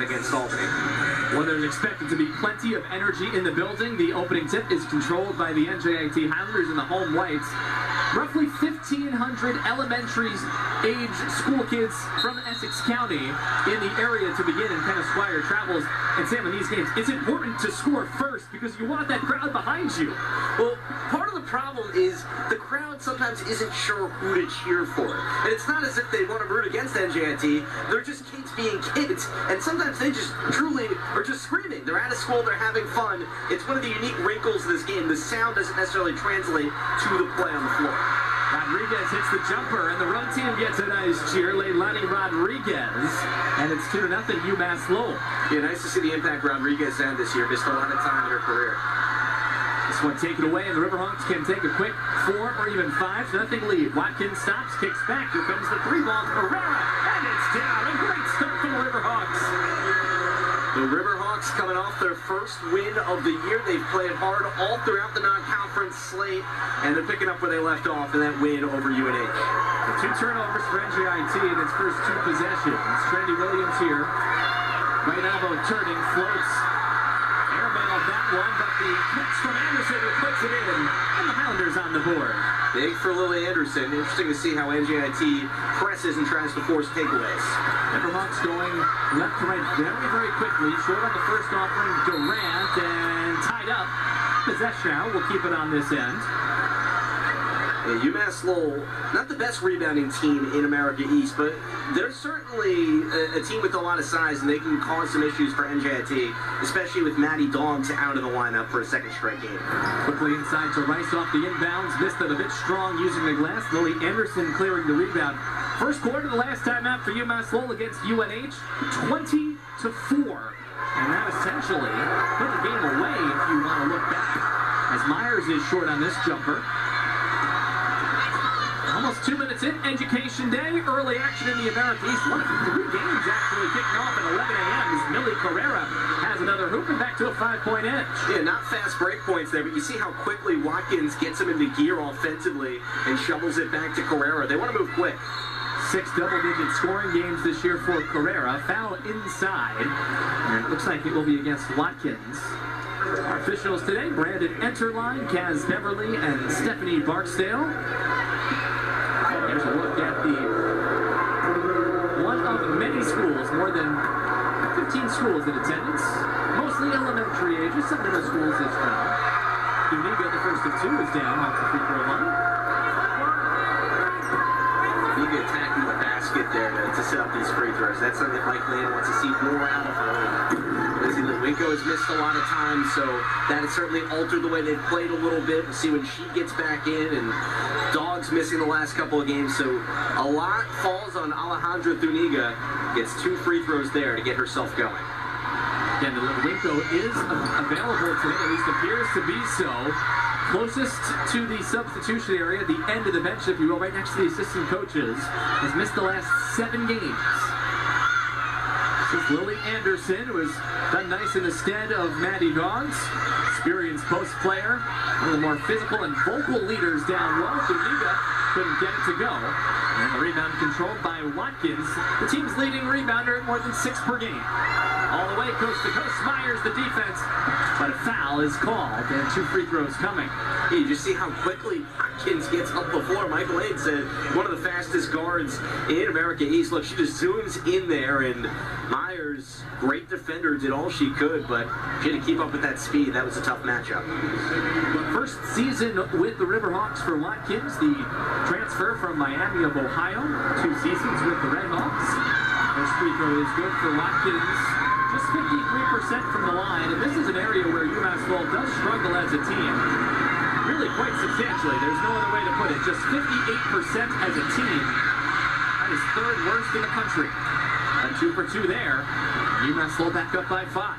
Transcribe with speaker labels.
Speaker 1: against Albany.
Speaker 2: Well, there's expected to be plenty of energy in the building. The opening tip is controlled by the NJIT Highlanders in the home whites. Roughly 1,500 elementary-age school kids from Essex County in the area to begin, and Kenneth Squire travels. And Sam, in these games, it's important to score first because you want that crowd behind you.
Speaker 1: Well, part of the problem is the crowd sometimes isn't sure who to cheer for. And it's not as if they want to root against NJIT. They're just kids being kids. And sometimes they just truly are just screaming. They're at a school, they're having fun. It's one of the unique wrinkles of this game. The sound doesn't necessarily translate to the play on the floor.
Speaker 2: Rodriguez hits the jumper, and the road team gets a nice cheer. Leilani Rodriguez, and it's 2-0 UMass-Lowell.
Speaker 1: Yeah, nice to see the impact Rodriguez had this year. Missed a lot of time in her career.
Speaker 2: This one taken away, and the Riverhawks can take a quick 4 or even 5-0 lead. Watkins stops, kicks back. Here comes the 3-ball. Herrera, and it's down. A great start from the Riverhawks.
Speaker 1: The Riverhawks coming off their first win of the year. They've played hard all throughout the non-conference slate, and they're picking up where they left off in that win over UNH.
Speaker 2: The 2 turnovers for NJIT in its first 2 possessions. Trendy Williams here. Right elbow turning, floats. Airmail that one, but the catch from Anderson who puts it in, and the Highlanders on the board.
Speaker 1: Big for Lily Anderson. Interesting to see how NJIT presses and tries to force takeaways.
Speaker 2: Riverhawks going left to right very, very quickly. Short on the first offering, Durant, and tied up. Possession now, we'll keep it on this end.
Speaker 1: Yeah, UMass-Lowell, not the best rebounding team in America East, but they're certainly a team with a lot of size, and they can cause some issues for NJIT, especially with Maddie Dogs out of the lineup for a second straight game.
Speaker 2: Quickly inside to Rice off the inbounds. Missed it a bit strong using the glass. Lily Anderson clearing the rebound. First quarter, the last time out for UMass-Lowell against UNH, 20-4. And that essentially put the game away if you want to look back, as Myers is short on this jumper. Almost 2 minutes in, Education Day, early action in the America East. One of 3 games actually kicking off at 11 a.m. as Millie Carrera has another hoop and back to a 5-point edge.
Speaker 1: Yeah, not fast break points there, but you see how quickly Watkins gets him into gear offensively and shovels it back to Carrera. They want to move quick.
Speaker 2: 6 double-digit scoring games this year for Carrera. Foul inside, and it looks like it will be against Watkins. Our officials today, Brandon Enterline, Kaz Beverly, and Stephanie Barksdale. There's a look at the one of many schools, more than 15 schools in attendance, mostly elementary ages, some middle schools as well. Uniga, the first of 2, is down off the free throw line.
Speaker 1: Uniga attacking the basket there to set up these free throws. That's something that Mike Lane wants to see more out of her. Winko has missed a lot of time, so that has certainly altered the way they've played a little bit. We'll see when she gets back in, and Dogs missing the last couple of games, so a lot falls on Alejandra Zuniga. Gets 2 free throws there to get herself going.
Speaker 2: And Winko is available today, at least appears to be so. Closest to the substitution area, the end of the bench, if you will, right next to the assistant coaches, has missed the last 7 games. This is Lily Anderson, who has done nice in the stead of Maddie Dogs. Experienced post player, one of the more physical and vocal leaders down low. Zuniga couldn't get it to go. And the rebound controlled by Watkins, the team's leading rebounder at more than 6 per game. All the way coast to coast, Myers the defense, but a foul is called, and 2 free throws coming.
Speaker 1: Yeah, you just see how quickly Watkins gets up the floor. Michael Lane said one of the fastest guards in America East. Look, she just zooms in there, and Myers, great defender, did all she could, but she had to keep up with that speed. That was a tough matchup.
Speaker 2: First season with the Riverhawks for Watkins, the transfer from Miami of Ohio. 2 seasons with the Redhawks. First free throw is good for Watkins. Just 53% from the line, and this is an area where UMass-Lowell does struggle as a team. Really quite substantially. There's no other way to put it. Just 58% as a team. That is 3rd worst in the country. A 2 for 2 there. UMass-Lowell back up by 5.